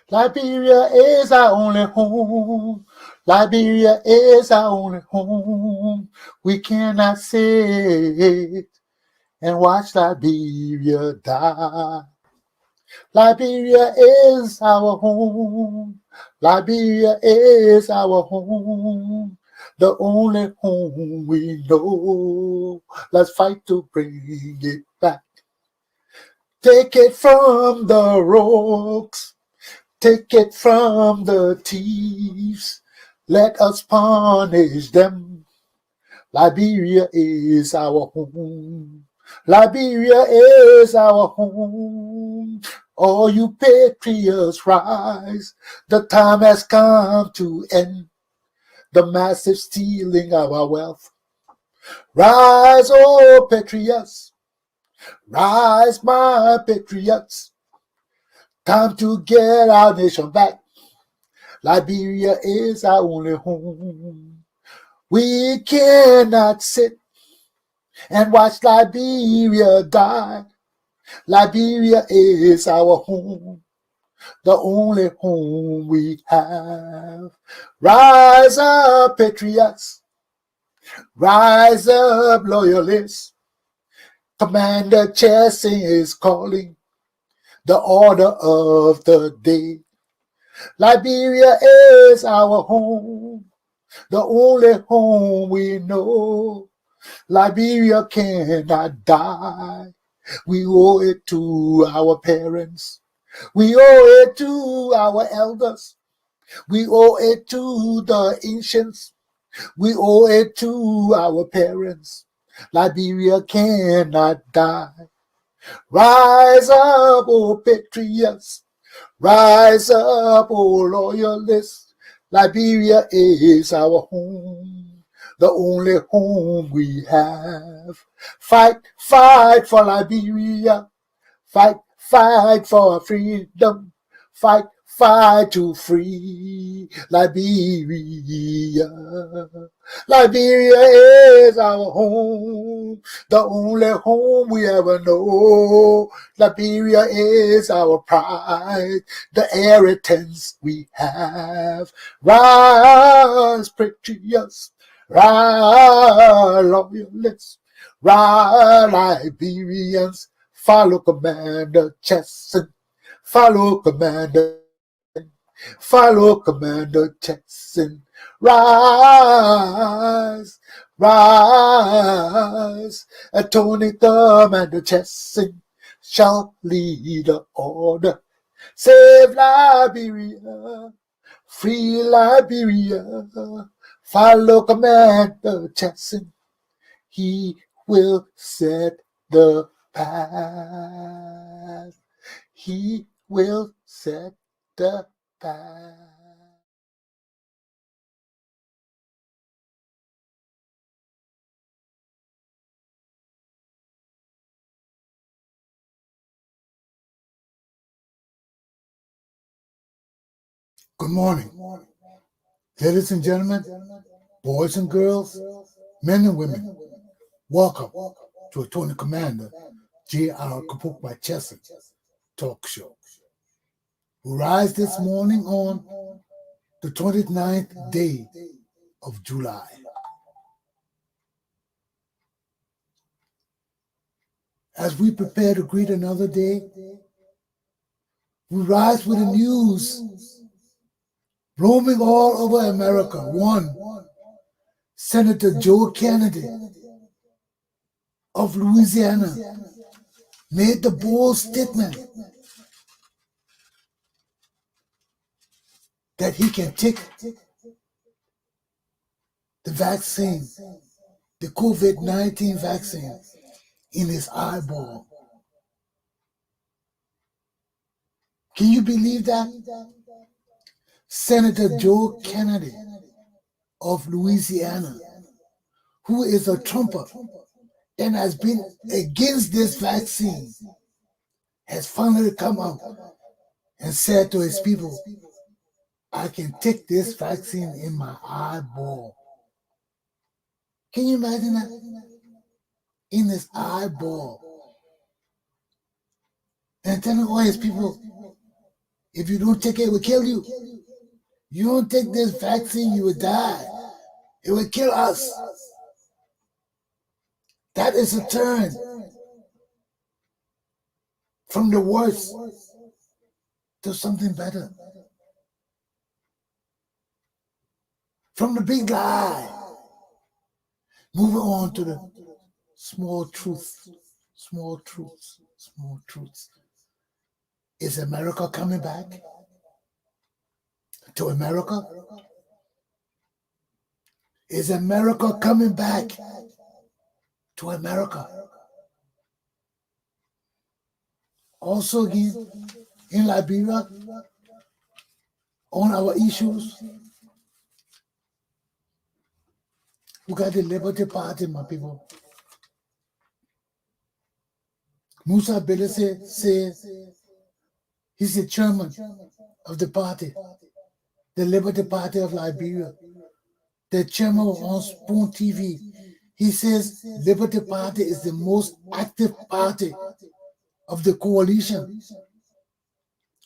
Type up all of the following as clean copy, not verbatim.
Liberia is our only home. Liberia is our only home. We cannot sit and watch Liberia die. Liberia is our home. Liberia is our home. The only home we know. Let's fight to bring it back. Take it from the rogues. Take it from the thieves. Let us punish them. Liberia is our home. Liberia is our home. All you patriots rise. The time has come to end the massive stealing of our wealth. Rise, oh patriots. Rise, my patriots. Time to get our nation back. Liberia is our only home. We cannot sit and watch Liberia die. Liberia is our home, the only home we have. Rise up, patriots. Rise up, loyalists. Commander Chesson is calling the order of the day. Liberia is our home, the only home we know. Liberia cannot die. We owe it to our parents. We owe it to our elders. We owe it to the ancients. We owe it to our parents. Liberia cannot die. Rise up, oh patriots. Rise up, oh loyalists. Liberia is our home, the only home we have. Fight, fight for Liberia. Fight, fight for freedom. Fight, fight to free Liberia. Liberia is our home, the only home we ever know. Liberia is our pride, the inheritance we have. Rise, patriots, rise, loyalists, rise, Liberians. Follow Commander Chesson. Follow Commander. Follow Commander Chesson. Rise, rise. Attorney Commander Chesson shall lead the order. Save Liberia. Free Liberia. Follow Commander Chesson. He will set the path. He will set the path. Good morning, ladies and gentlemen, boys and girls, men and women. Welcome to Attorney Commander Galpohkpa Chesson Talk Show. We rise this morning on the 29th day of July. As we prepare to greet another day, we rise with the news roaming all over America. One, Senator Joe Kennedy of Louisiana made the bold statement that he can take the vaccine, the COVID-19 vaccine, in his eyeball. Can you believe that? Senator Joe Kennedy of Louisiana, who is a Trumper and has been against this vaccine, has finally come out and said to his people, I can take this vaccine in my eyeball. Can you imagine that? In his eyeball. And telling all his people, If you don't take it, it will kill you. You don't take this vaccine, you will die. It will kill us. That is a turn from the worst to something better. From the big lie, moving on to the small truths. Small truths. Small truths. Is America coming back to America? Is America coming back to America? Also again, in Liberia, on our issues, we got the Liberty Party, my people. Musa Bello says he's the chairman of the party, the Liberty Party of Liberia. The chairman on Spoon TV. He says Liberty Party is the most active party of the coalition,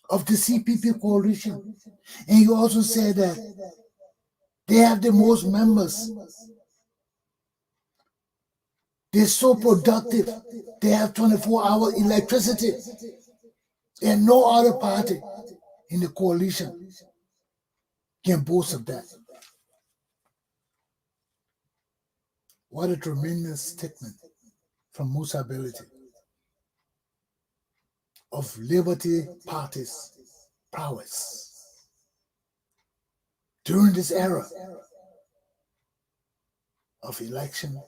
of the CPP coalition. And he also said that they have the most members. They're so productive. They have 24-hour electricity. And no other party in the coalition can boast of that. What a tremendous statement from Musa Bello of Liberty Party's prowess. During this era of election,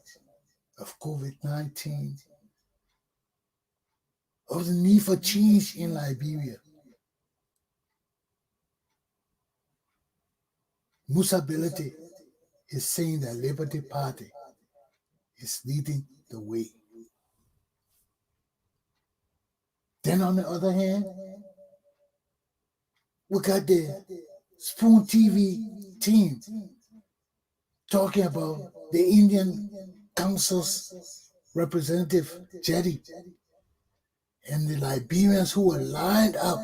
of COVID-19, of the need for change in Liberia, Musa Bello is saying that Liberty Party is leading the way. Then on the other hand, we got the Spoon TV team talking about the Indian Council's representative, Jetty, and the Liberians who were lined up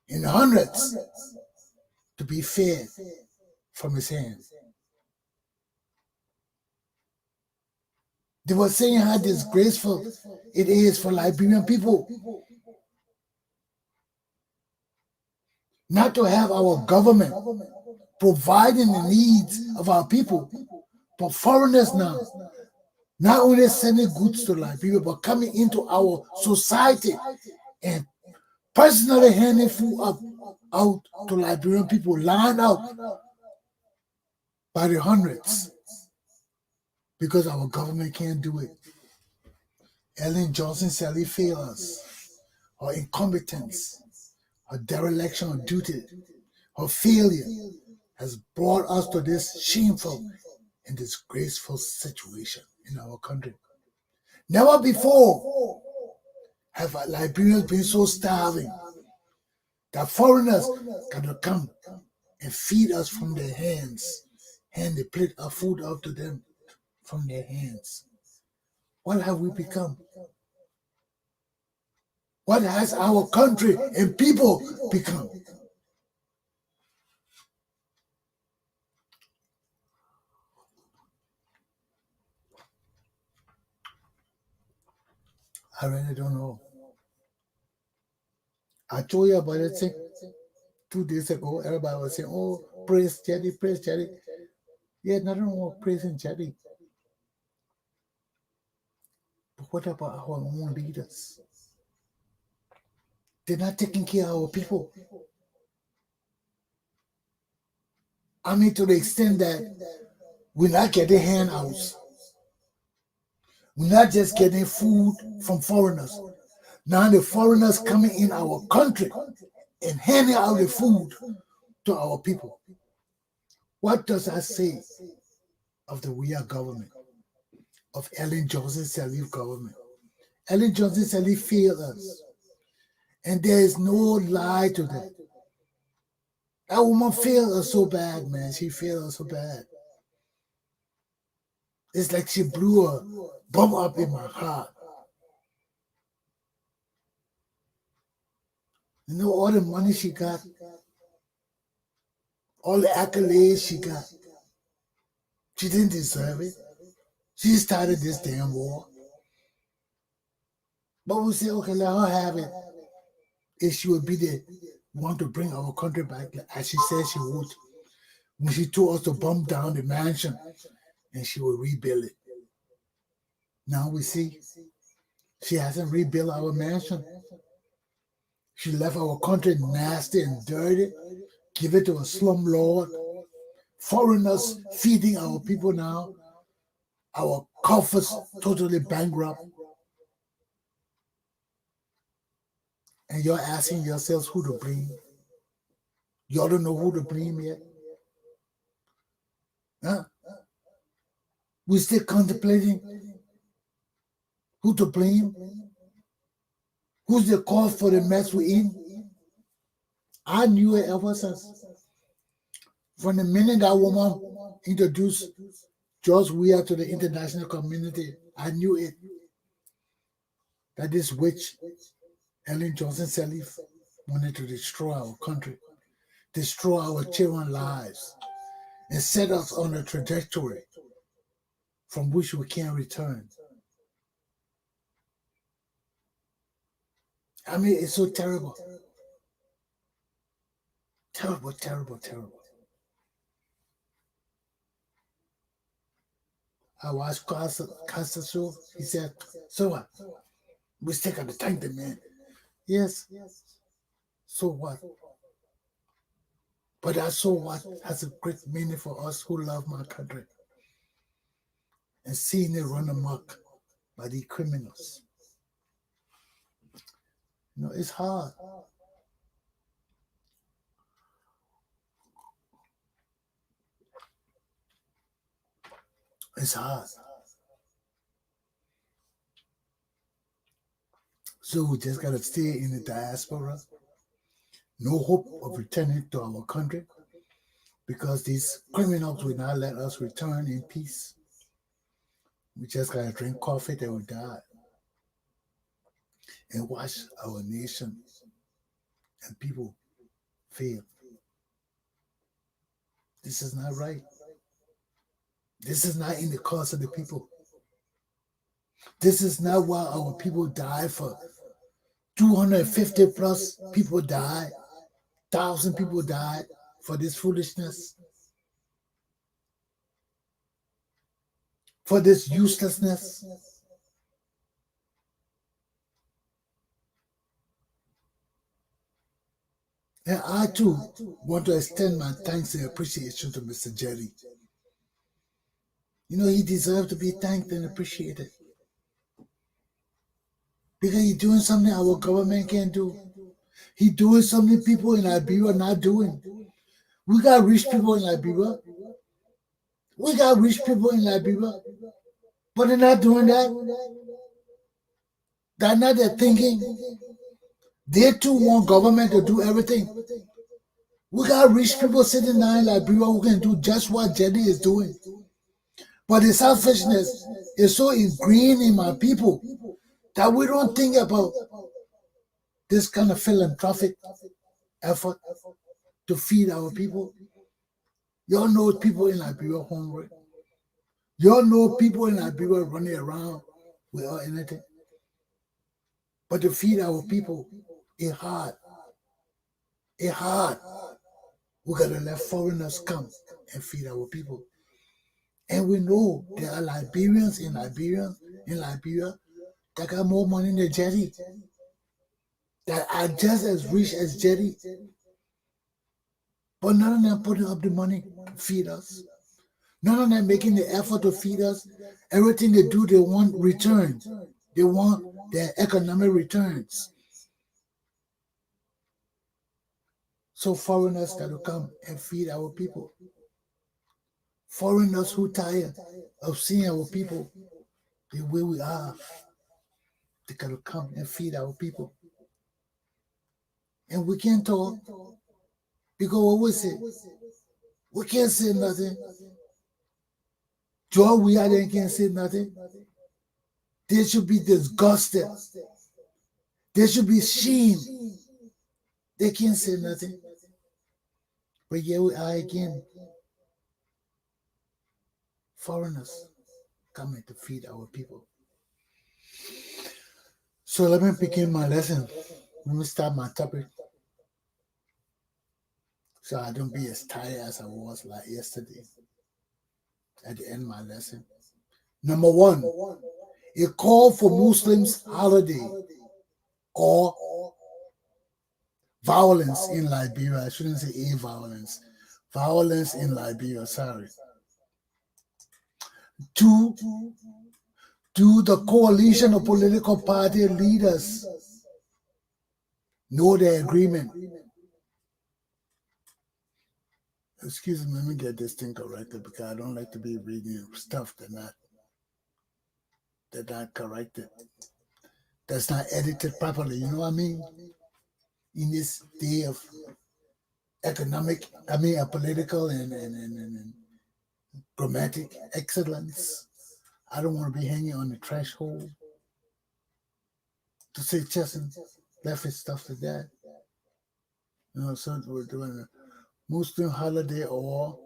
in hundreds to be fed from his hands. They were saying how disgraceful it is for Liberian people not to have our government providing the needs of our people, but foreigners now not only sending goods to Liberia, but coming into our society and personally handing food out to Liberian people, lined up by the hundreds, because our government can't do it. Ellen Johnson Sally failed us. Her incompetence, her dereliction of duty, her failure has brought us to this shameful and disgraceful situation in our country. Never before have Liberians been so starving that foreigners got to come and feed us from their hands, hand the plate of food out to them from their hands. What have we become? What has our country and people become? I really don't know. I told you about it 2 days ago. Everybody was saying, oh, praise Jetty, praise Jetty. Yeah, nothing wrong with praising Jetty. But what about our own leaders? They're not taking care of our people. I mean, to the extent that we're not getting handouts. We're not just getting food from foreigners. Now the foreigners coming in our country and handing out the food to our people. What does that say of the We Are government, of Ellen Johnson Sirleaf government? Ellen Johnson Sirleaf failed us. And there is no lie to that. That woman failed us so bad, man. She failed us so bad. It's like she blew a bomb up in my heart. You know, all the money she got, all the accolades she got, she didn't deserve it. She started this damn war. But we say, okay, let her have it. If she would be the one to bring our country back, as she said she would. When she told us to bomb down the mansion, and she would rebuild it. Now we see she hasn't rebuilt our mansion. She left our country nasty and dirty, give it to a slumlord. Foreigners feeding our people now. Our coffers totally bankrupt. And you're asking yourselves who to blame. Y'all don't know who to blame yet. Huh? We're still contemplating who to blame. Who's the cause for the mess we're in? I knew it ever since. From the minute that woman introduced George Weah to the international community, I knew it. That this witch, Ellen Johnson Sirleaf, wanted to destroy our country, destroy our children's lives, and set us on a trajectory from which we can't return. I mean, it's so terrible. Terrible, terrible, terrible. I watched Chesson Show. He said, so what? We still got to thank the man. Yes. So what? But that so what has a great meaning for us who love my country. And seeing it run amok by these criminals. You know, it's hard. It's hard. So we just got to stay in the diaspora. No hope of returning to our country because these criminals will not let us return in peace. We just got to drink coffee till we die and watch our nation and people fail. This is not right. This is not in the cause of the people. This is not why our people die for. 250 plus people died. 1,000 people died for this foolishness. For this uselessness. And I too want to extend my thanks and appreciation to Mr. Jerry. You know, he deserves to be thanked and appreciated. Because he's doing something our government can't do. He's doing something people in Liberia are not doing. We got rich people in Liberia. We got rich people in Liberia. But they're not doing that. They're not their thinking. They too want government to do everything. We got rich people sitting down in Liberia who can do just what Jerry is doing. But the selfishness is so ingrained in my people that we don't think about this kind of philanthropic effort to feed our people. Y'all know people in Liberia hungry. Y'all know people in Liberia running around without anything. But to feed our people is hard. It's hard. We gotta let foreigners come and feed our people. And we know there are Liberians in Liberia that got more money than Jerry, that are just as rich as Jerry. But none of them putting up the money to feed us. None of them making the effort to feed us. Everything they do, they want returns. They want their economic returns. So foreigners got to come and feed our people. Foreigners who tired of seeing our people the way we are, they got to come and feed our people. And we can't talk because what we say, we can't say nothing. Joe, we are there can't say nothing. They should be disgusted. They should be shamed They can't say nothing. But here we are again. Foreigners coming to feed our people. So let me begin my lesson. Let me start my topic. So I don't be as tired as I was like yesterday at the end of my lesson. Number one, a call for Muslims holiday or violence in Liberia. I shouldn't say a violence. Violence in Liberia, sorry. Two, do the coalition of political party leaders know their agreement? Excuse me, let me get this thing corrected because I don't like to be reading stuff that's not corrected. That's not edited properly, you know what I mean? In this day of political and grammatic excellence, I don't want to be hanging on the threshold to say Chesson left his stuff to that. You know, so we're doing a Muslim holiday or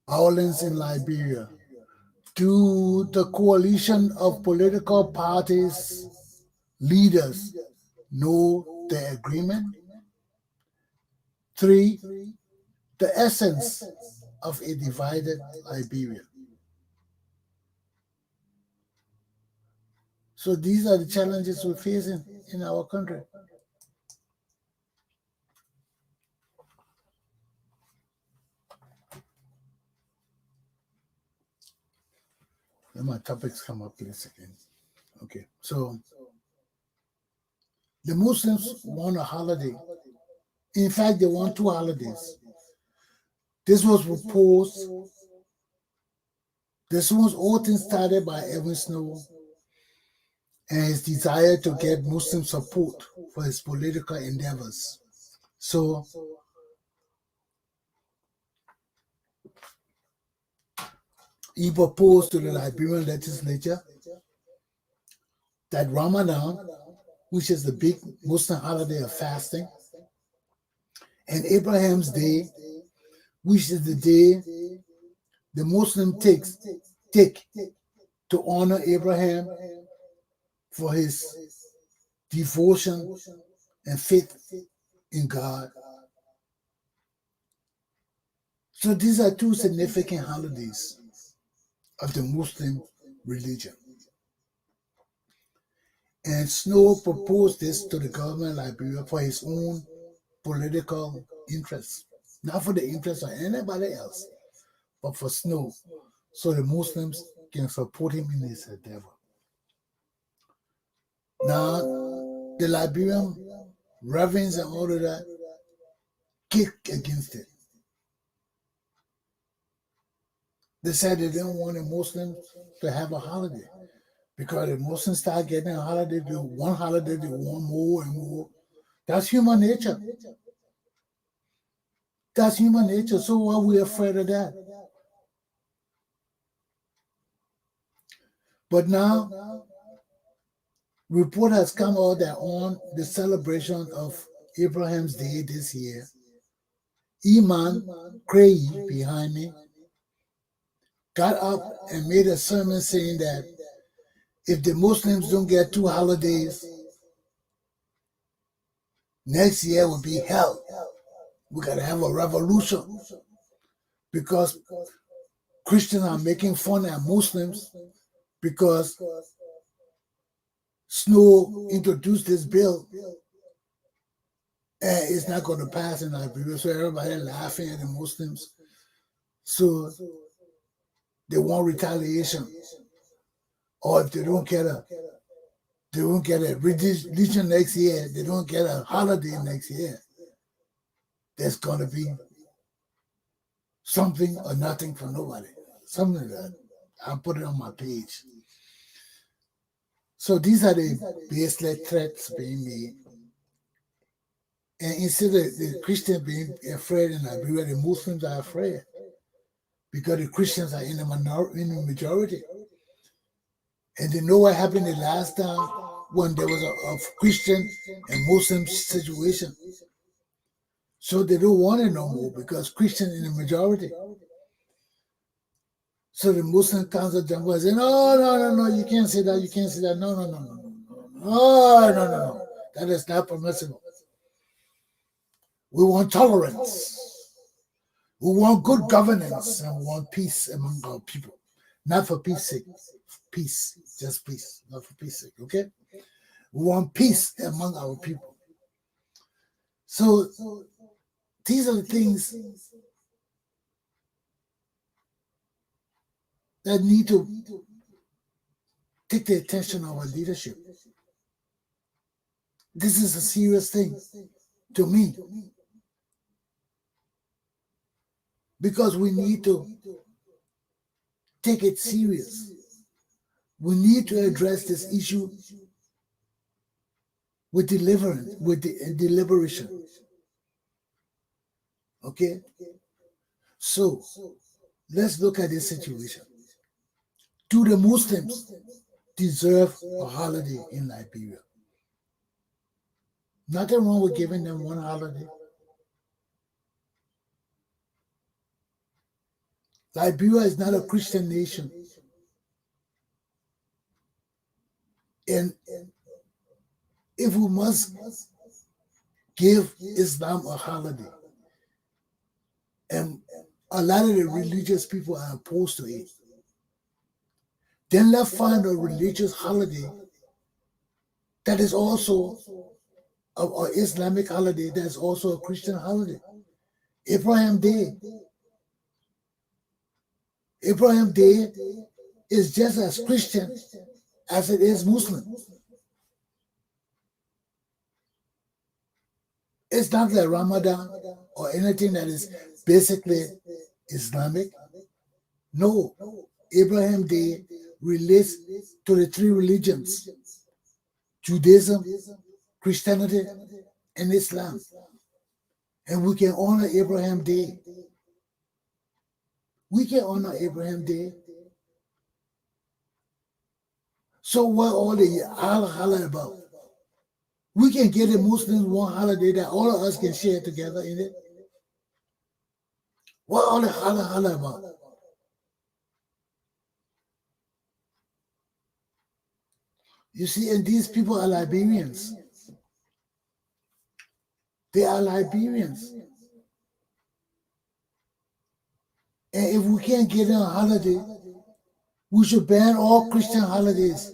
violence in Liberia. Do the coalition of political parties leaders know the agreement? 3, the essence of a divided Liberia. So these are the challenges we're facing in our country. Let my topics come up please again. Okay, so the Muslims want a holiday. In fact, they want 2 holidays. This was proposed. This was all things started by Edwin Snow and his desire to get Muslim support for his political endeavors. So he proposed to the Liberian legislature that Ramadan, which is the big Muslim holiday of fasting, and Abraham's Day, which is the day the Muslim take to honor Abraham for his devotion and faith in God. So these are 2 significant holidays of the Muslim religion. And Snow proposed this to the government of Liberia for his own political interests, not for the interests of anybody else, but for Snow, so the Muslims can support him in his endeavor. Now, the Liberian reverends and all of that kicked against it. They said they didn't want the Muslims to have a holiday because the Muslims start getting a holiday, they want holiday, they want more and more. That's human nature. That's human nature. So why are we afraid of that? But now, report has come out that on the celebration of Abraham's Day this year, Iman Cray behind me got up and made a sermon saying that if the Muslims don't get 2 holidays, next year will be hell. We got to have a revolution because Christians are making fun at Muslims because Snow introduced this bill and it's not going to pass in Liberia. So everybody laughing at the Muslims. So they want retaliation. Or if they don't get a religion next year, they don't get a holiday next year, there's going to be something or nothing for nobody. Something like that. I'll put it on my page. So these are the baseless threats being made. And instead of the Christians being afraid in Liberia, the Muslims are afraid because the Christians are in the majority. And you know what happened the last time when there was a Christian and Muslim situation? So they don't want it no more because Christian in the majority. So the Muslim Council jumped and said, no, you can't say that, you can't say that. No. That is not permissible. We want tolerance. We want good governance and we want peace among our people. Not for peace sake. Peace. Just peace. Not for peace sake. Okay? We want peace among our people. So these are the things that need to take the attention of our leadership. This is a serious thing to me. Because we need to take it serious. We need to address this issue with deliverance, with deliberation. Okay? So, let's look at this situation. Do the Muslims deserve a holiday in Liberia? Nothing wrong with giving them one holiday. Liberia is not a Christian nation. And if we must give Islam a holiday, and a lot of the religious people are opposed to it, then let's find a religious holiday that is also an Islamic holiday that is also a Christian holiday. Abraham Day. Abraham Day is just as Christian as it is Muslim. It's not like Ramadan or anything that is basically Islamic. No, Abraham Day relates to the three religions: Judaism, Christianity, and Islam. And we can honor Abraham Day. We can honor Abraham Day. So what all the holla about? We can get the Muslims one holiday that all of us can share together in it. What all the holla about? You see, and these people are Liberians. They are Liberians. And if we can't get them a holiday, we should ban all Christian holidays.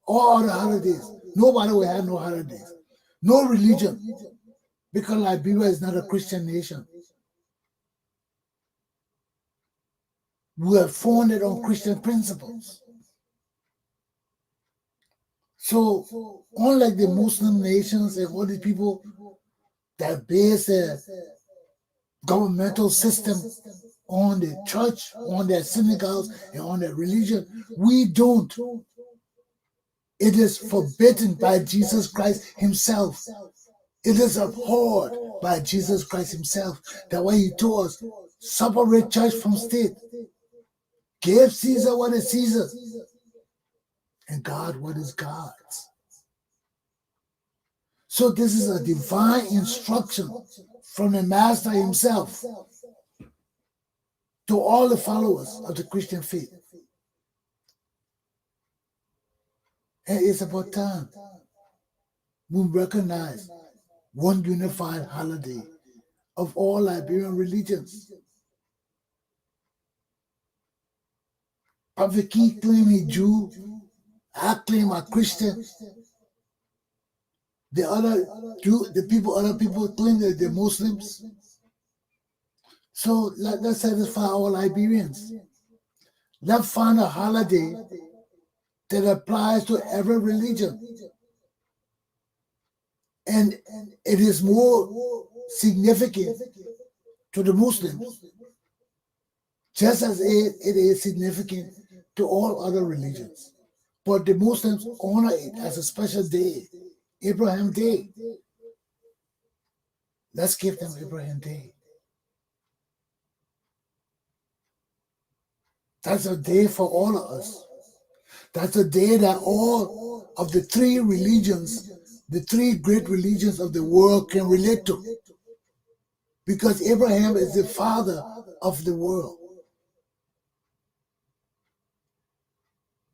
All other holidays. Nobody will have no holidays. No religion. Because Liberia is not a Christian nation. We are founded on Christian principles. So, unlike the Muslim nations and all the people that base their governmental system on the church, on their synagogues, and on their religion, we don't. It is forbidden by Jesus Christ himself. It is abhorred by Jesus Christ himself. That way he told us, separate church from state. Give Caesar what is Caesar's, and God what is God's. So this is a divine instruction from the Master himself to all the followers of the Christian faith. And it's about time we recognize one unified holiday of all Liberian religions. Prophet Key claimed he's Jew. I claim I'm Christian. Other people claim that they're Muslims. So let's satisfy all Liberians. Let's find a holiday that applies to every religion. And it is more significant to the Muslims, just as it is significant to all other religions. But the Muslims honor it as a special day, Abraham Day. Let's give them Abraham Day. That's a day for all of us. That's a day that all of the three religions, the three great religions of the world can relate to. Because Abraham is the father of the world.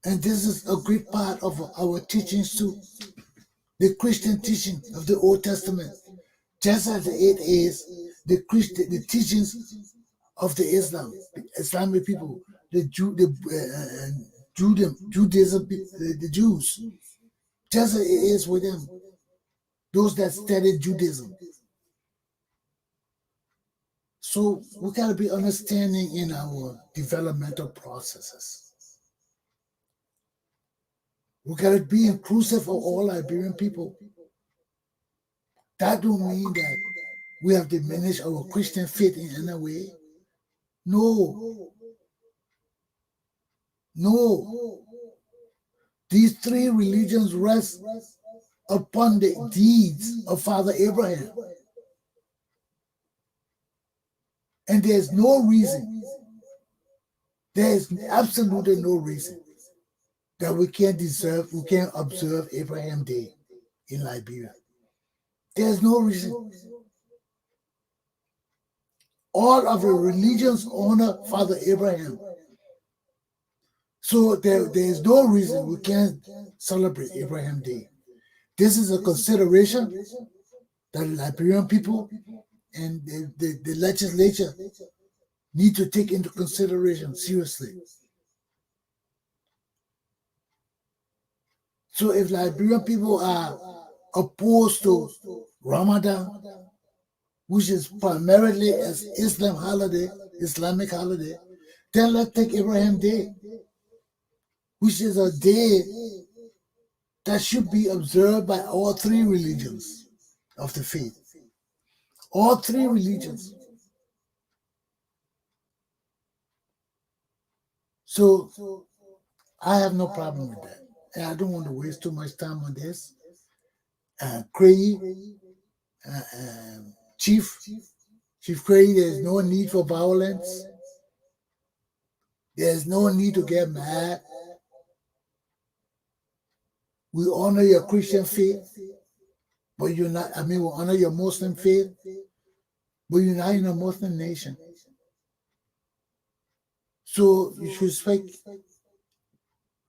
And this is a great part of our teachings too. The Christian teaching of the Old Testament, just as it is the teachings of the Islamic people, Judaism, the Jews, just as it is with them, those that study Judaism. So we got to be understanding in our developmental processes. We got to be inclusive of all Liberian people. That don't mean that we have diminished our Christian faith in any way. No. No. These three religions rest upon the deeds of Father Abraham. And there's no reason, there is absolutely no reason that we can't observe Abraham Day in Liberia. There's no reason. All of the religions honor Father Abraham. So there is no reason we can't celebrate Abraham Day. This is a consideration that the Liberian people and the legislature need to take into consideration seriously. So if Liberian people are opposed to Ramadan, which is primarily as Islamic holiday, then let's take Abraham Day, which is a day that should be observed by all three religions of the faith. All three religions. So I have no problem with that. And I don't want to waste too much time on this. Craig, Chief Craig, there's no need for violence. There's no need to get mad. We honor your Christian faith, but we honor your Muslim faith, but you're not in a Muslim nation. So you should respect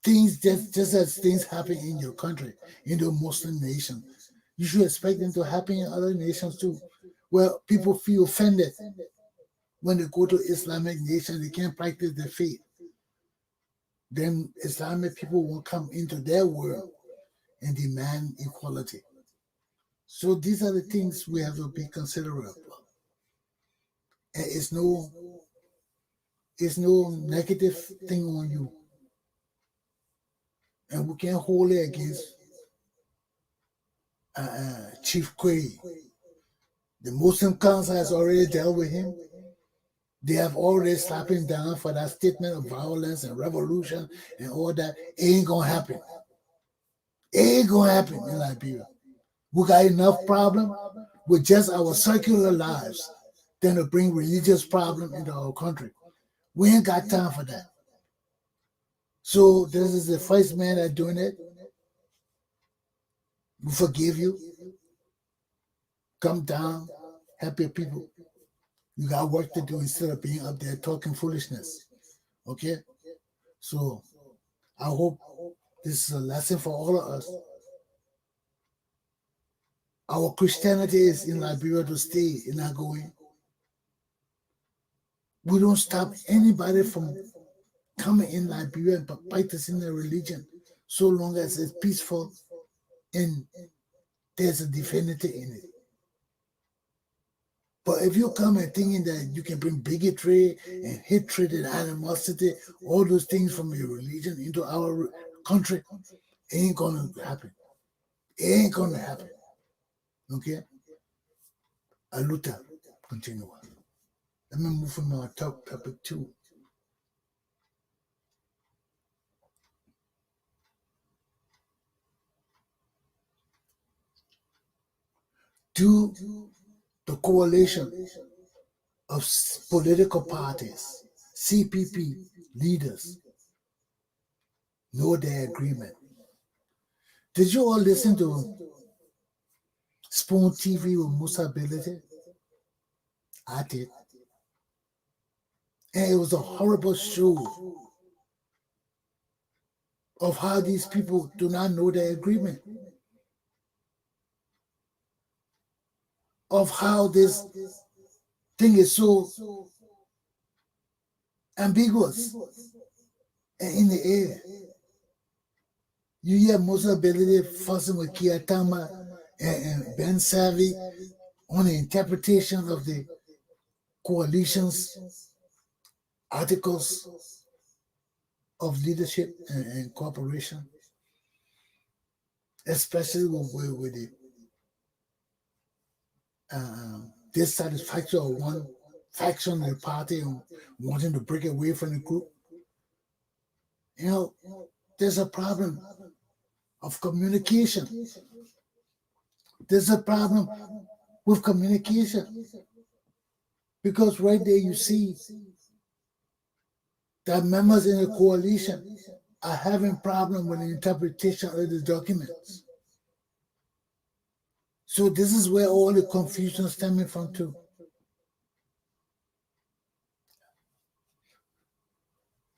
things just as things happen in your country, in the Muslim nation. You should expect them to happen in other nations too, where people feel offended when they go to Islamic nation, they can't practice their faith. Then Islamic people will come into their world and demand equality. So these are the things we have to be considerate of. And it's no negative thing on you. And we can't hold it against Chief Quay. The Muslim Council has already dealt with him. They have already slapped him down for that statement of violence and revolution and all that. It ain't gonna happen. It ain't gonna happen in Liberia. We got enough problem with just our secular lives than to bring religious problem into our country. We ain't got time for that. So this is the first man that's doing it. We forgive you. Come down, help your people. You got work to do instead of being up there talking foolishness. Okay? So I hope this is a lesson for all of us. Our Christianity is in Liberia to stay, it's not going. We don't stop anybody from coming in Liberia and practicing their religion so long as it's peaceful and there's a divinity in it. But if you come and thinking that you can bring bigotry and hatred and animosity, all those things from your religion into our country, it ain't gonna happen. It ain't gonna happen. Okay? Aluta, continue. Let me move from our topic 2. To the coalition of political parties, CPP leaders, know their agreement. Did you all listen to Spoon TV with Musa Ability? I did. And it was a horrible show of how these people do not know their agreement, of how this thing is so ambiguous and in the air. You hear Musa Ability fussing with Kiatama and Ben Savvy on the interpretation of the coalition's articles of leadership and cooperation, especially with the dissatisfaction of one faction of the party and wanting to break away from the group. You know, there's a problem of communication. There's a problem with communication. Because right there you see that members in the coalition are having problem with the interpretation of the documents. So this is where all the confusion is stemming from too.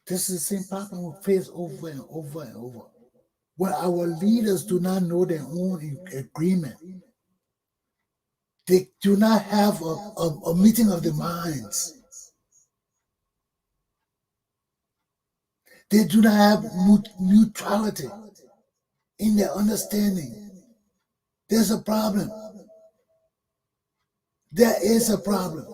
This is the same problem we face over and over and over. When our leaders do not know their own agreement, they do not have a meeting of the minds. They do not have neutrality in their understanding. There's a problem. There is a problem.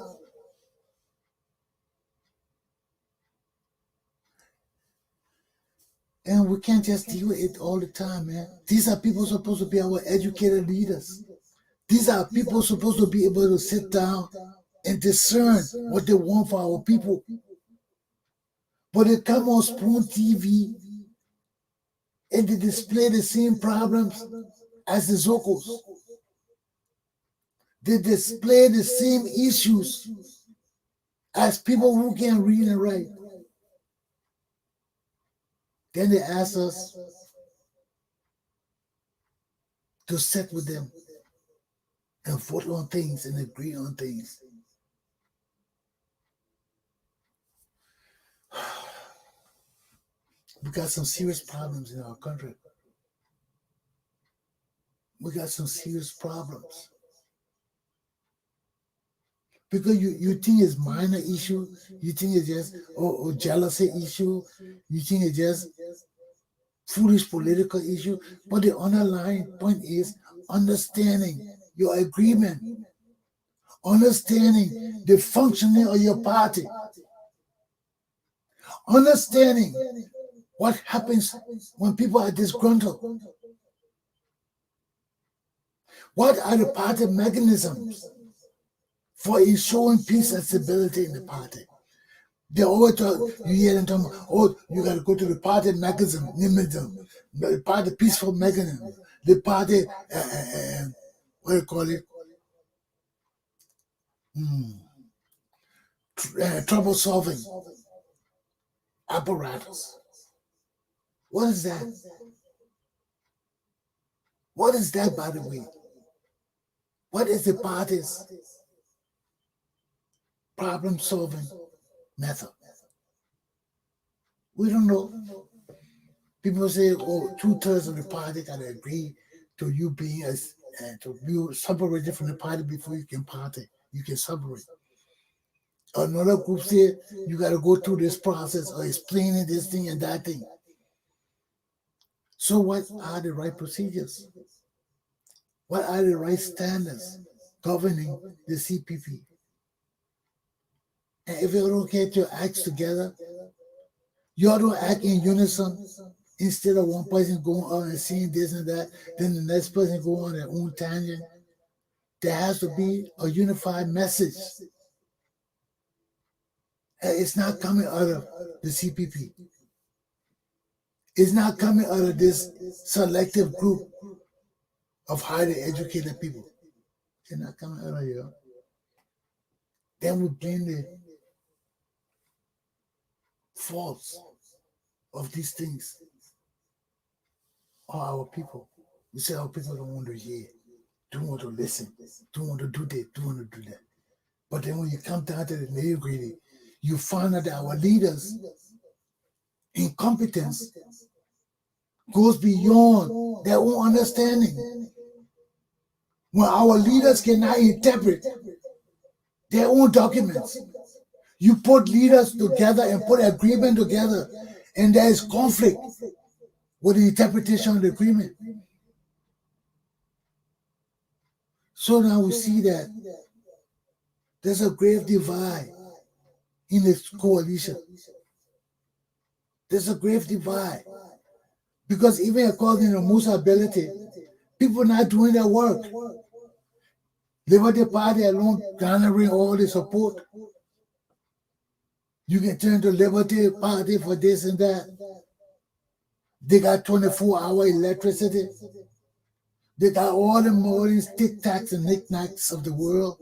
And we can't just deal with it all the time, man. These are people supposed to be our educated leaders. These are people supposed to be able to sit down and discern what they want for our people. But they come on Spoon TV and they display the same problems as the Zocos. They display the same issues as people who can read and write. Then they ask us to sit with them and vote on things and agree on things. We got some serious problems in our country. We got some serious problems. Because you think it's minor issue, you think it's just or jealousy issue, you think it's just foolish political issue, but the underlying point is understanding your agreement, understanding the functioning of your party, understanding what happens when people are disgruntled. What are the party mechanisms for ensuring peace and stability in the party? They always talk, you hear them talking about, oh, you got to go to the party mechanism, the party peaceful mechanism, the party, what do you call it? Trouble solving apparatus. What is that? What is that, by the way? What is the party's problem solving method? We don't know. People say, oh, 2/3 of the party got to agree to you being to be separated from the party before you can party. You can separate. Another group say you got to go through this process of explaining this thing and that thing. So what are the right procedures? What are the right standards governing the CPP? And if you don't get your acts together, you ought to act in unison instead of one person going on and saying this and that, then the next person go on their own tangent. There has to be a unified message. It's not coming out of the CPP. It's not coming out of this selective group of highly educated people. It's not coming out of here. Then we blame the faults of these things are our people. We say our people don't want to hear, don't want to listen, don't want to do this, don't want to do that. But then when you come down to the nitty-gritty, you find out that our leaders' incompetence goes beyond their own understanding. When our leaders cannot interpret their own documents, you put leaders together and put agreement together, and there is conflict with the interpretation of the agreement. So now we see that there's a grave divide in this coalition. There's a grave divide. Because even according to most ability, people not doing their work. Liberty Party alone garnering all the support. You can turn to Liberty Party for this and that. They got 24-hour electricity. They got all the mornings, tic-tacs and knick-knacks of the world.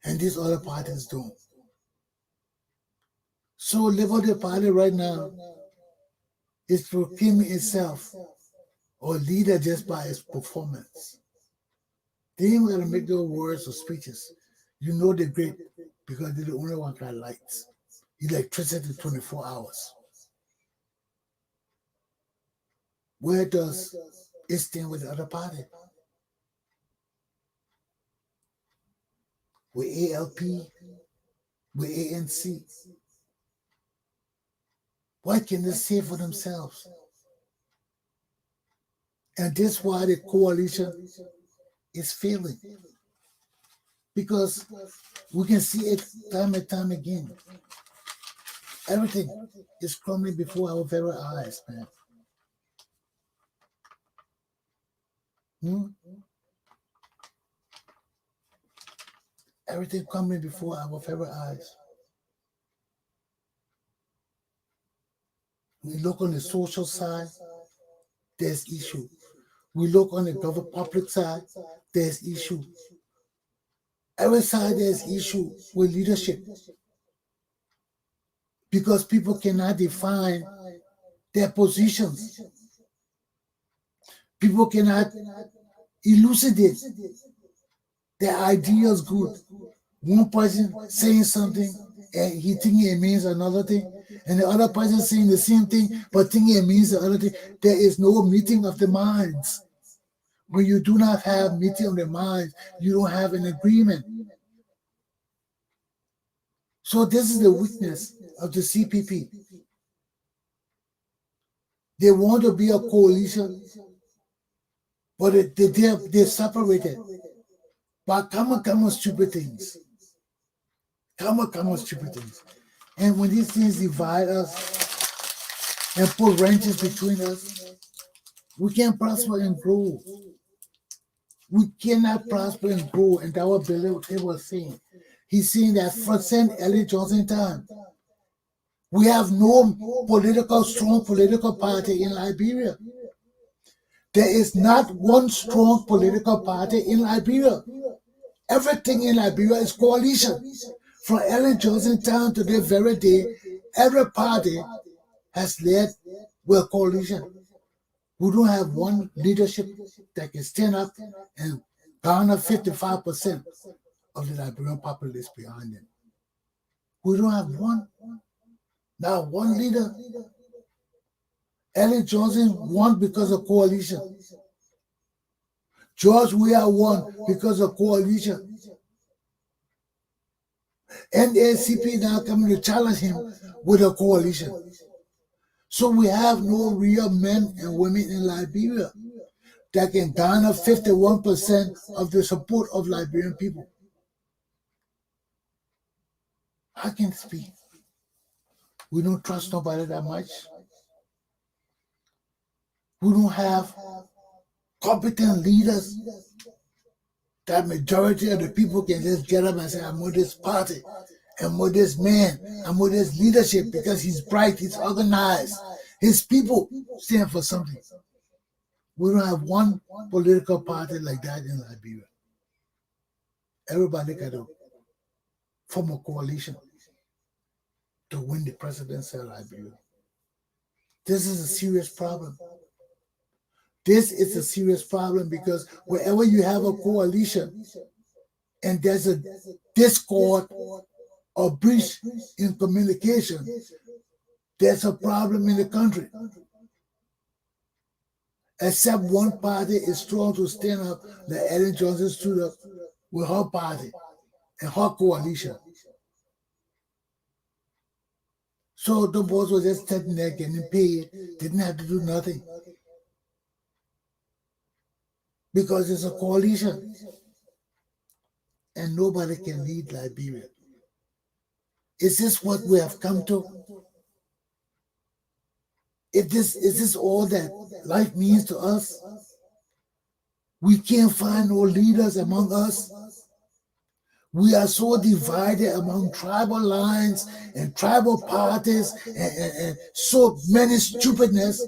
And these other parties don't. So Liberty Party right now is proclaiming itself or leader just by its performance. They ain't gonna make no words or speeches. You know they're great because they're the only one got lights, electricity 24 hours. Where does it stand with the other party? With ALP, with ANC? What can they say for themselves? And this is why the coalition is failing. Because we can see it time and time again. Everything is crumbling before our very eyes, man. Everything coming before our very eyes. We look on the social side, there's issue. We look on the government public side, there's issue. Every side there's issue with leadership. Because people cannot define their positions. People cannot elucidate their ideas good. One person saying something and he thinking it means another thing, and the other person saying the same thing but thinking it means the other thing. There is no meeting of the minds. When you do not have meeting of the minds, you don't have an agreement. So this is the weakness of the CPP. They want to be a coalition, but they're separated by common stupid things. Common stupid things. And when these things divide us and put wrenches between us, we can't prosper and grow. We cannot prosper and grow. And that was Billy was saying. He's saying that since Ellie Johnson time, we have no strong political party in Liberia. There is not one strong political party in Liberia. Everything in Liberia is coalition. From Ellen Johnson town to this very day, every party has led with coalition. We don't have one leadership that can stand up and garner 55% of the Liberian populace behind them. We don't have one. Now one leader. Ellen Johnson won because of coalition. George Weah won because of coalition. NACP now coming to challenge him with a coalition. So we have no real men and women in Liberia that can garner 51% of the support of Liberian people. I can speak. We don't trust nobody that much. We don't have competent leaders that majority of the people can just get up and say, I'm with this party, I'm with this man, I'm with this leadership because he's bright, he's organized. His people stand for something. We don't have one political party like that in Liberia. Everybody got to form a coalition to win the presidency of Liberia. This is a serious problem. This is a serious problem because wherever you have a coalition and there's a discord or breach in communication, there's a problem in the country. Except one party is strong to stand up, like Ellen Johnson stood up with her party and her coalition. So the boys were just sitting there getting paid, didn't have to do nothing. Because it's a coalition. And nobody can lead Liberia. Is this what we have come to? Is this all that life means to us? We can't find no leaders among us. We are so divided among tribal lines and tribal parties and so many stupidness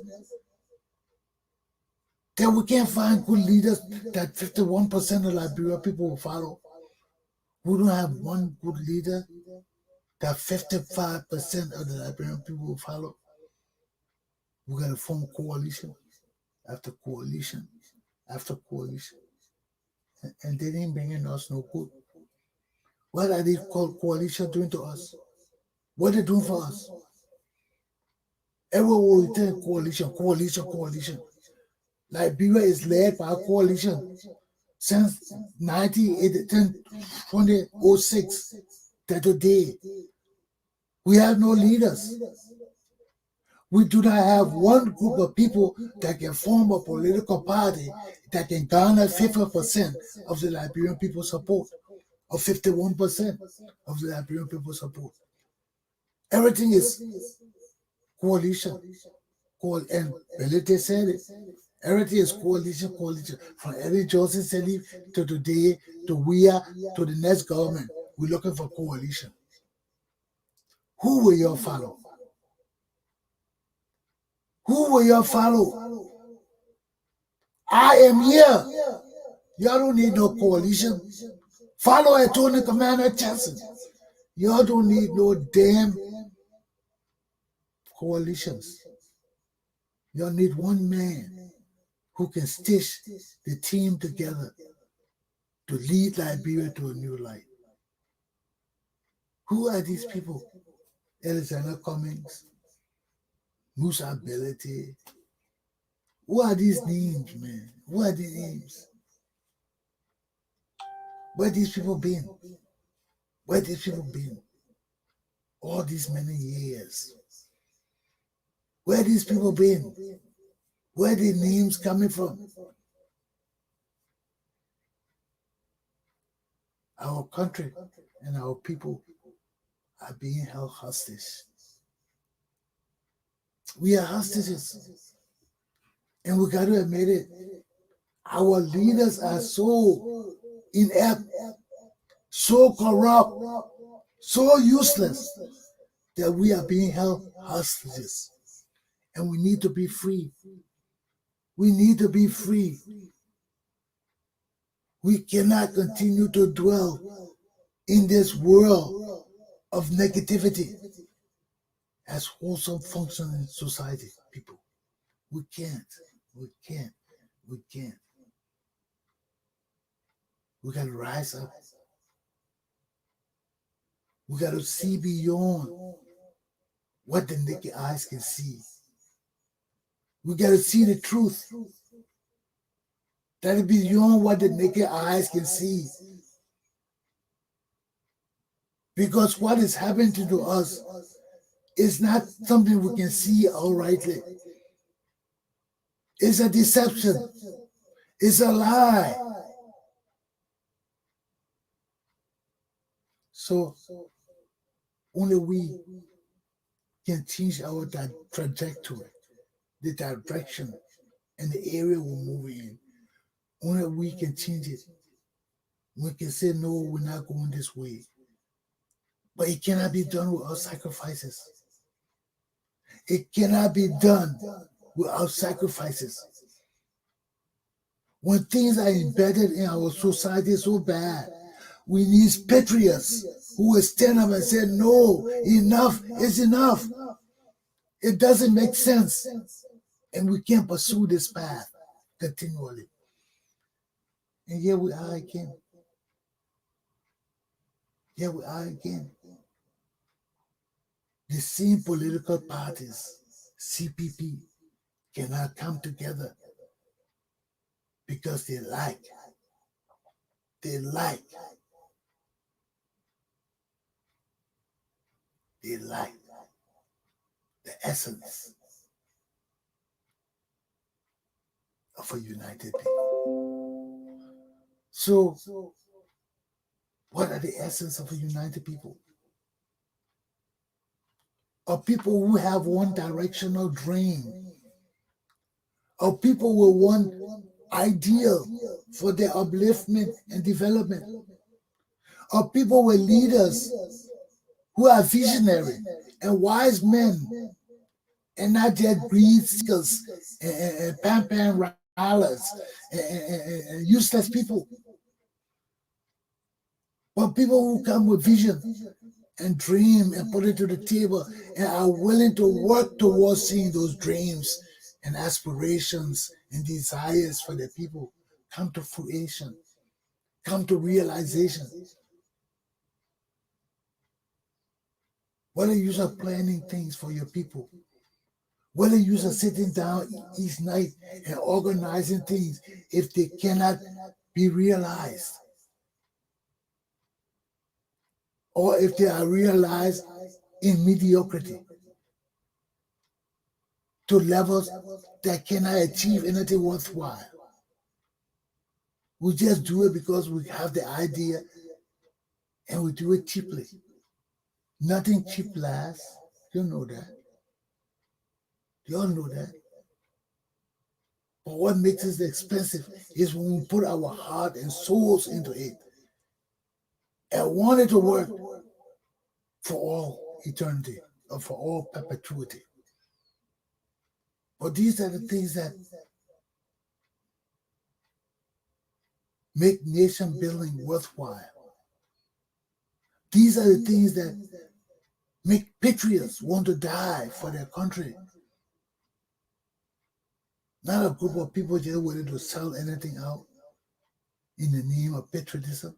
that we can't find good leaders that 51% of Liberia people will follow. We don't have one good leader that 55% of the Liberian people will follow. We got to form coalition after coalition after coalition. And they didn't bring in us no good. What are these coalition doing to us? What are they doing for us? Everywhere we turn, coalition. Liberia is led by a coalition since 2006 to today. We have no leaders. We do not have one group of people that can form a political party that can garner 50% of the Liberian people's support, or 51% of the Liberian people's support. Everything is coalition. And Belite said it. Everything is coalition. From Eddie Johnson to today, to WIA, to the next government. We're looking for coalition. Who will you follow? Who will you follow? I am here. Y'all don't need no coalition. Follow Attorney Commander Chesson. Y'all don't need no damn coalitions. Y'all need one man who can stitch the team together to lead Liberia to a new life. Who are these people? Alexander Cummings, Musa Belete. Who are these names, man? Who are these names? Where these people been? Where these people been? All these many years. Where these people been? Where the names coming from? Our country and our people are being held hostage. We are hostages. And we got to admit it. Our leaders are so inept, so corrupt, so useless that we are being held hostages. And we need to be free. We need to be free. We cannot continue to dwell in this world of negativity as wholesome functioning society, people. We can't. We got to rise up. We got to see beyond what the naked eyes can see. We got to see the truth. That is beyond what the naked eyes can see. Because what is happening to us is not something we can see outrightly. It's a deception. It's a lie. So only we can change our trajectory, the direction, and the area we're moving in. Only we can change it. We can say, no, we're not going this way. But it cannot be done without sacrifices. It cannot be done without sacrifices. When things are embedded in our society so bad, we need patriots who will stand up and say, no, enough is enough. It doesn't make sense. And we can't pursue this path. continually. And here we are again. Here we are again. The same political parties, CPP, cannot come together because they like the essence of a united people. So, what are the essence of a united people? Are people who have one directional dream, are people with one ideal for their upliftment and development, are people with leaders who are visionary and wise men and not just greed seekers and pampan rallies and useless people, but people who come with vision and dream and put it to the table and are willing to work towards seeing those dreams and aspirations and desires for their people come to fruition, come to realization. Whether you are planning things for your people, whether you are sitting down each night and organizing things, if they cannot be realized, or if they are realized in mediocrity to levels that cannot achieve anything worthwhile. We just do it because we have the idea and we do it cheaply. Nothing cheap lasts. You know that. You all know that. But what makes it expensive is when we put our heart and souls into it and want it to work for all eternity or for all perpetuity. But these are the things that make nation building worthwhile. These are the things that make patriots want to die for their country. Not a group of people just willing to sell anything out in the name of patriotism.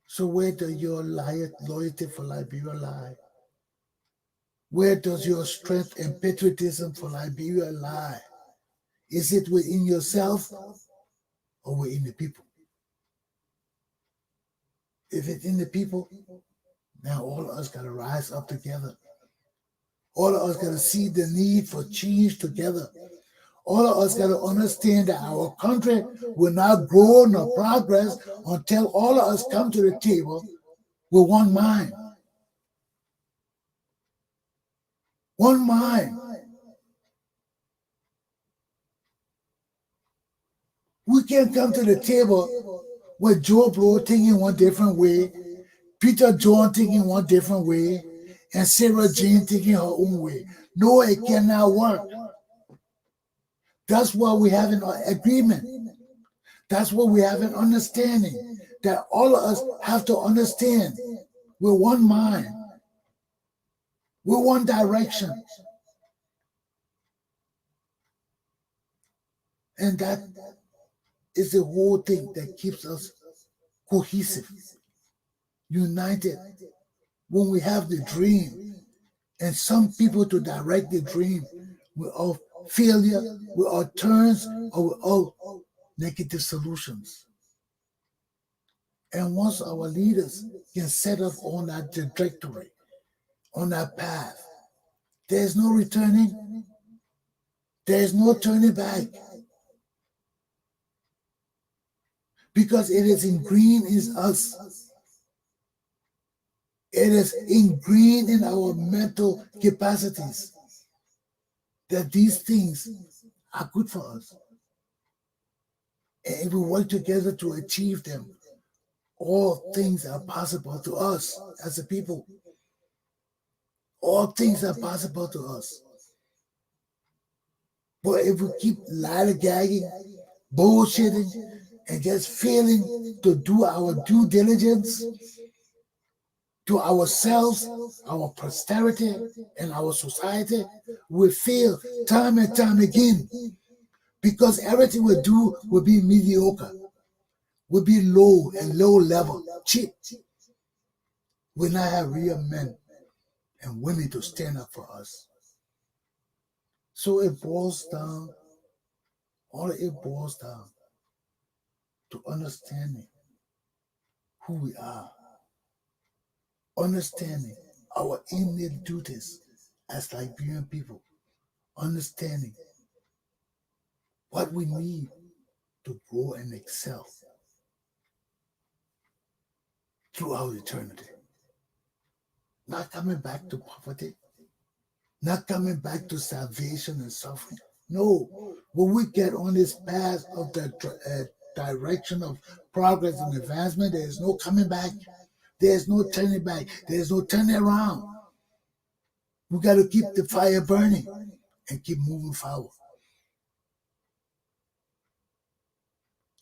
So where does your loyalty for Liberia lie? Where does your strength and patriotism for Liberia lie? Is it within yourself or within the people? If it's in the people, now all of us got to rise up together. All of us got to see the need for change together. All of us got to understand that our country will not grow nor progress until all of us come to the table with one mind. One mind. We can't come to the table with Joe Blow thinking one different way, Peter John thinking one different way, and Sarah Jane thinking her own way. No, it cannot work. That's why we have an agreement. That's what we have an understanding, that all of us have to understand. We're one mind. We're one direction. And that is the whole thing that keeps us cohesive, united. When we have the dream, and some people to direct the dream without failure, without turns, or without negative solutions. And once our leaders can set us on that trajectory, on that path, there's no returning, there's no turning back. Because it is ingrained in us. It is ingrained in our mental capacities that these things are good for us. And if we work together to achieve them, all things are possible to us as a people. All things are possible to us. But if we keep lollygagging, bullshitting, and just failing to do our due diligence, to ourselves, our posterity, and our society, we fail time and time again because everything we do will be mediocre, will be low and low level, cheap. We not have real men and women to stand up for us. So it boils down, to understanding who we are, understanding our innate duties as Liberian people, understanding what we need to grow and excel throughout eternity. Not coming back to poverty, not coming back to salvation and suffering. No, when we get on this path of the direction of progress and advancement, there is no coming back. There's no turning back. There's no turning around. We got to keep the fire burning and keep moving forward.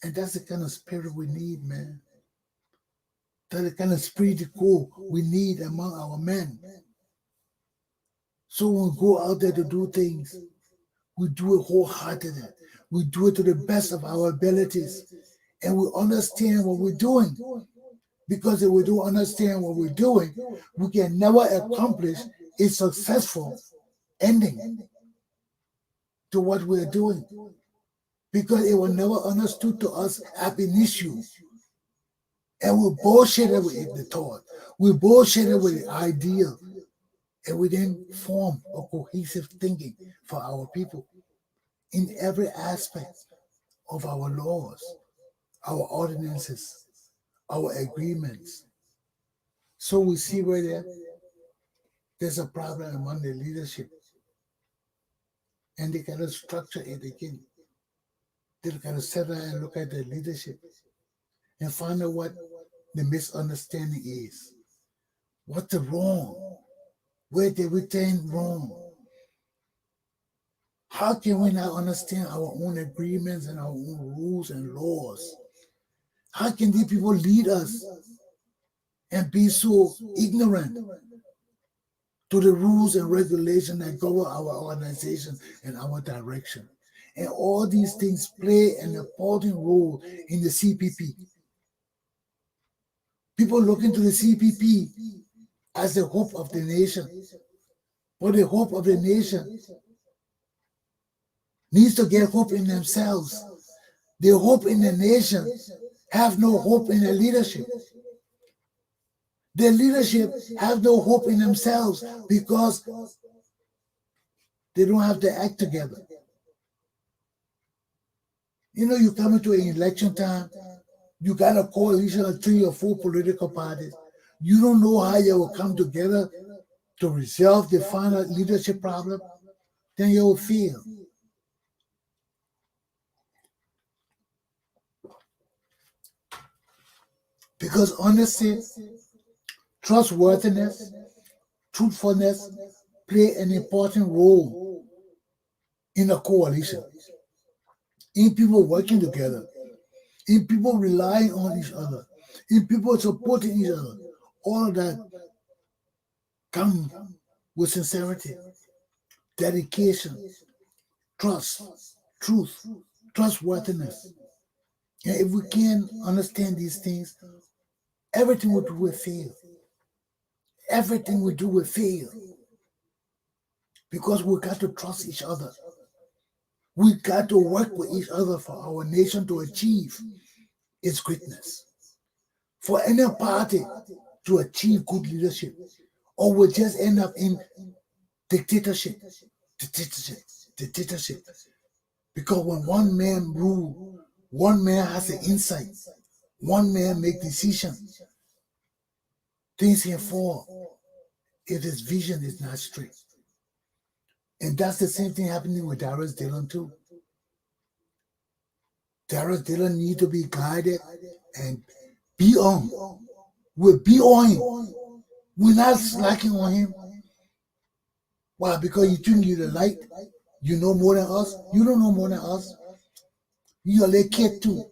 And that's the kind of spirit we need, man. That's the kind of spirit we need among our men. So when we go out there to do things, we do it wholeheartedly. We do it to the best of our abilities. And we understand what we're doing. Because if we don't understand what we're doing, we can never accomplish a successful ending to what we're doing. Because it was never understood to us ab initio. And we bullshitted with the thought. We bullshitted with the idea. And we didn't form a cohesive thinking for our people in every aspect of our laws, our ordinances, our agreements. So we see where there's a problem among the leadership. And they gotta structure it again. They gotta sit down and look at the leadership and find out what the misunderstanding is. What's the wrong? Where did we turn wrong? How can we not understand our own agreements and our own rules and laws? How can these people lead us and be so ignorant to the rules and regulations that govern our organization and our direction? And all these things play an important role in the CPP. People look into the CPP as the hope of the nation. But the hope of the nation needs to get hope in themselves. The hope in the nation have no hope in the leadership. The leadership have no hope in themselves because they don't have to act together. You know, you come into an election time, you got a coalition of 3 or 4 political parties. You don't know how you will come together to resolve the final leadership problem, then you will fail. Because honesty, trustworthiness, truthfulness play an important role in a coalition, in people working together, in people relying on each other, in people supporting each other. All of that come with sincerity, dedication, trust, truth, trustworthiness. And if we can't understand these things, everything we do will fail. Everything we do will fail. Because we got to trust each other. We got to work with each other for our nation to achieve its greatness. For any party to achieve good leadership, or we'll just end up in dictatorship. Because when one man rules, one man has the insight, one man make decisions, things can fall if his vision is not straight. And that's the same thing happening with Darius Dillon too. Darius Dillon need to be guided and be on. We'll be on him. We're not slacking on him. Why? Because you think you're the light. You know more than us. You don't know more than us. You're a little kid too.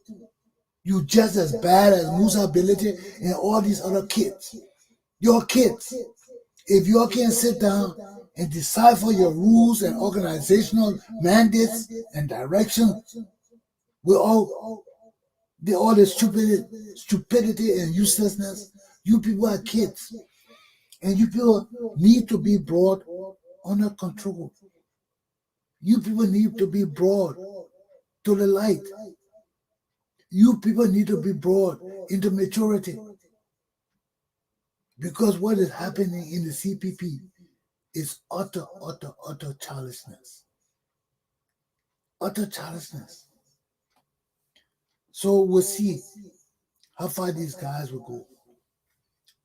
You You just as bad as Musa Ability and all these other kids. Your kids. If you all can sit down and decipher your rules and organizational mandates and direction with all the stupidity and uselessness, you people are kids. And you people need to be brought under control. You people need to be brought to the light. You people need to be brought into maturity. Because what is happening in the CPP is utter childishness. Utter childishness. So we'll see how far these guys will go.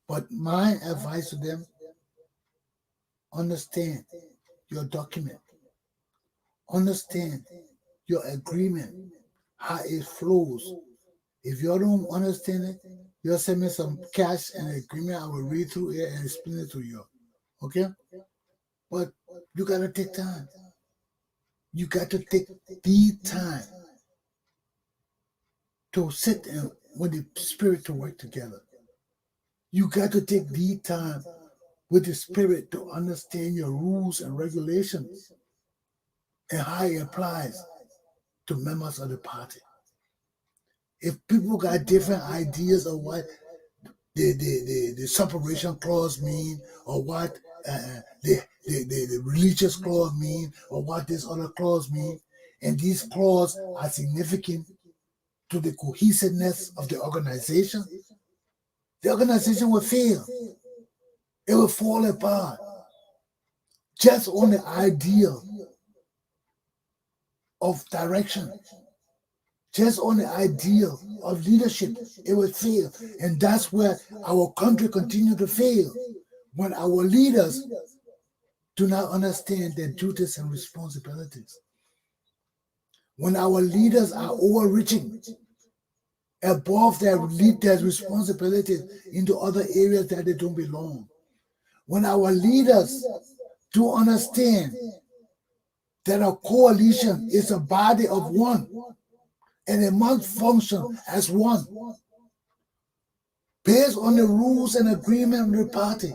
But my advice to them, understand your document. Understand your agreement, how it flows. If you don't understand it, you'll send me some cash and agreement. I will read through it and explain it to you. Okay? But you got to take time. You got to take the time to sit and with the spirit to work together. You got to take the time with the spirit to understand your rules and regulations and how it applies to members of the party. If people got different ideas of what the separation clause mean, or what the religious clause mean, or what this other clause mean, and these clauses are significant to the cohesiveness of the organization will fail. It will fall apart. Just on the idea of direction, just on the idea of leadership, it will fail. And that's where our country continues to fail. When our leaders do not understand their duties and responsibilities. When our leaders are overreaching above their responsibilities into other areas that they don't belong. When our leaders do understand that a coalition is a body of one, and it must function as one, based on the rules and agreement of the party.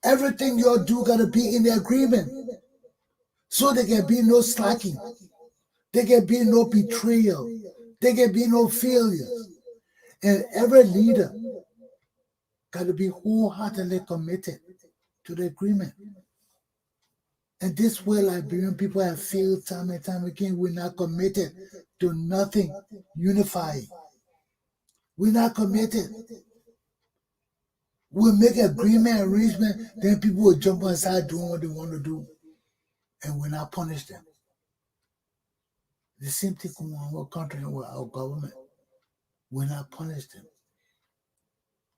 Everything you do got to be in the agreement, so there can be no slacking, there can be no betrayal, there can be no failures. And every leader got to be wholeheartedly committed to the agreement. And this way, Liberian people have failed time and time again. We're not committed to nothing unifying. We're not committed. We'll make agreement, arrangement, then people will jump inside doing what they want to do. And we're not punish them. The same thing going on in our country and with our government. We're not punish them.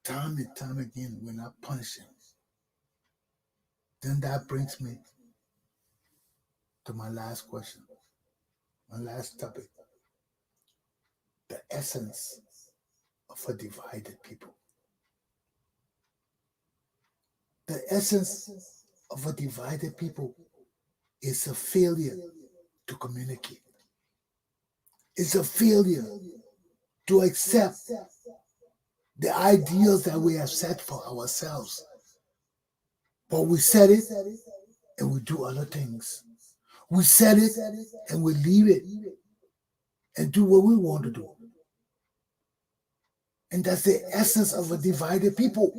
Time and time again, we're not punishing. Then that brings me to my last question, my last topic. The essence of a divided people. The essence of a divided people is a failure to communicate. It's a failure to accept the ideals that we have set for ourselves. But we set it and we do other things. We set it and we leave it and do what we want to do. And that's the essence of a divided people.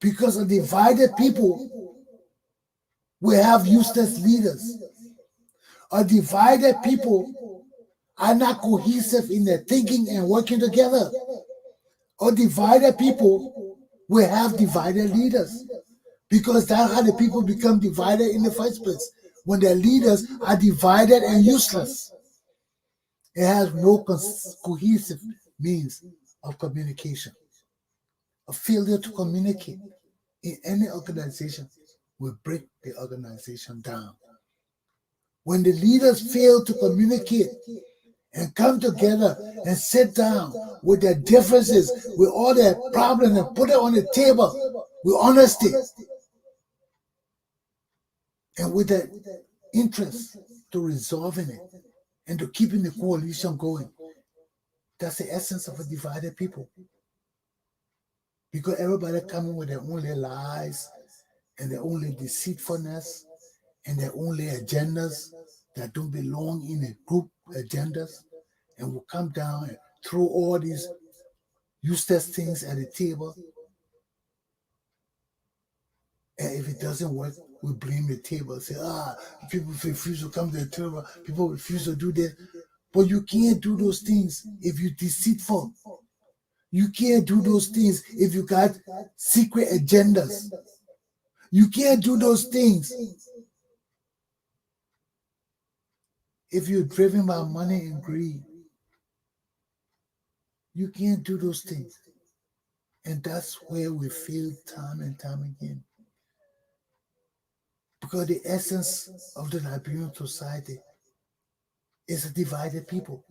Because a divided people will have useless leaders. A divided people are not cohesive in their thinking and working together. A divided people will have divided leaders. Because that's how the people become divided in the first place. When their leaders are divided and useless. It has no cohesive means of communication. A failure to communicate in any organization will break the organization down. When the leaders fail to communicate and come together and sit down with their differences, with all their problems, and put it on the table with honesty and with the interest to resolving it and to keeping the coalition going. That's the essence of a divided people. Because everybody coming with their only lies and their only deceitfulness and their only agendas that don't belong in a group agendas, and will come down and throw all these useless things at the table. And if it doesn't work, we blame the table. Say, people refuse to come to the table. People refuse to do this. But you can't do those things if you're deceitful. You can't do those things if you got secret agendas. You can't do those things if you're driven by money and greed. You can't do those things. And that's where we fail time and time again. Because the essence of the Liberian society is a divided people.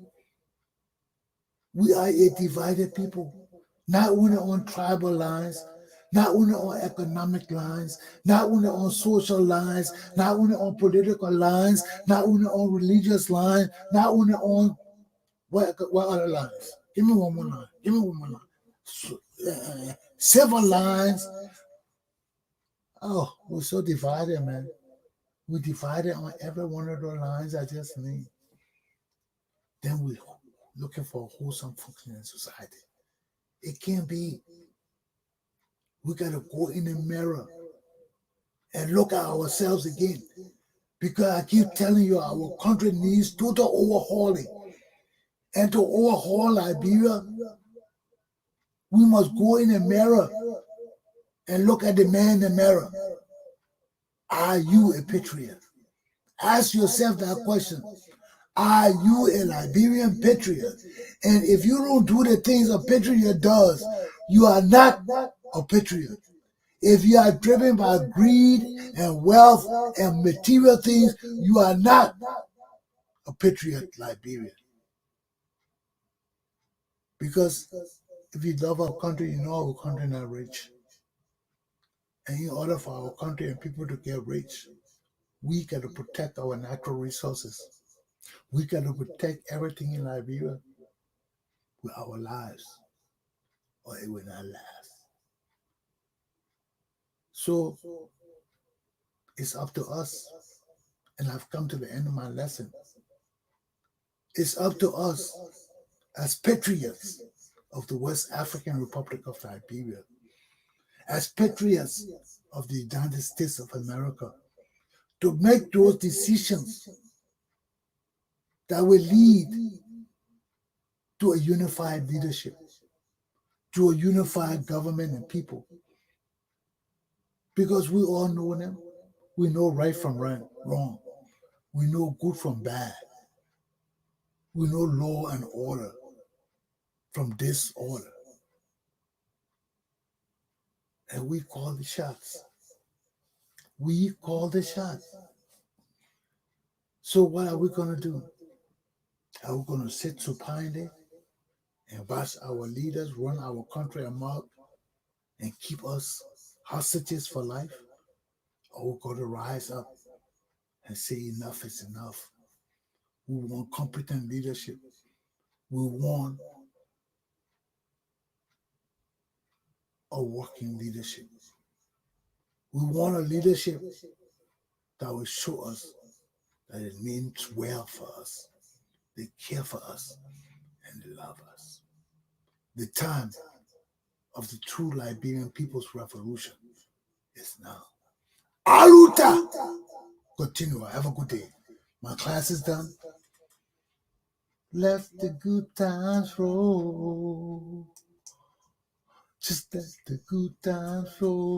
We are a divided people, not only on tribal lines, not only on economic lines, not only on social lines, not only on political lines, not only on religious lines, not only on what other lines? Give me one more line. Give me one more line. Civil lines. Oh, we're so divided, man. We're divided on every one of those lines I just named. Then we're looking for a wholesome functioning society. It can't be. We got to go in the mirror and look at ourselves again. Because I keep telling you, our country needs total overhauling. And to overhaul Liberia, we must go in the mirror and look at the man in the mirror. Are you a patriot? Ask yourself that question. Are you a Liberian patriot? And if you don't do the things a patriot does, you are not a patriot. If you are driven by greed and wealth and material things, you are not a patriot Liberian. Because if you love our country, you know our country is not rich. And in order for our country and people to get rich, we got to protect our natural resources. We got to protect everything in Liberia with our lives, or it will not last. So it's up to us, and I've come to the end of my lesson. It's up to us as patriots of the West African Republic of Liberia, as patriots of the United States of America, to make those decisions that will lead to a unified leadership, to a unified government and people. Because we all know them. We know right from wrong. We know good from bad. We know law and order from disorder. And we call the shots. We call the shots. So what are we going to do? Are we going to sit supinely and watch our leaders run our country amok and keep us hostages for life? Or we're going to rise up and say enough is enough. We want competent leadership. We want a working leadership. We want a leadership that will show us that it means well for us. They care for us and they love us. The time of the true Liberian People's Revolution is now. Aluta! Continue. Have a good day. My class is done. Let the good times roll. Just let the good times roll.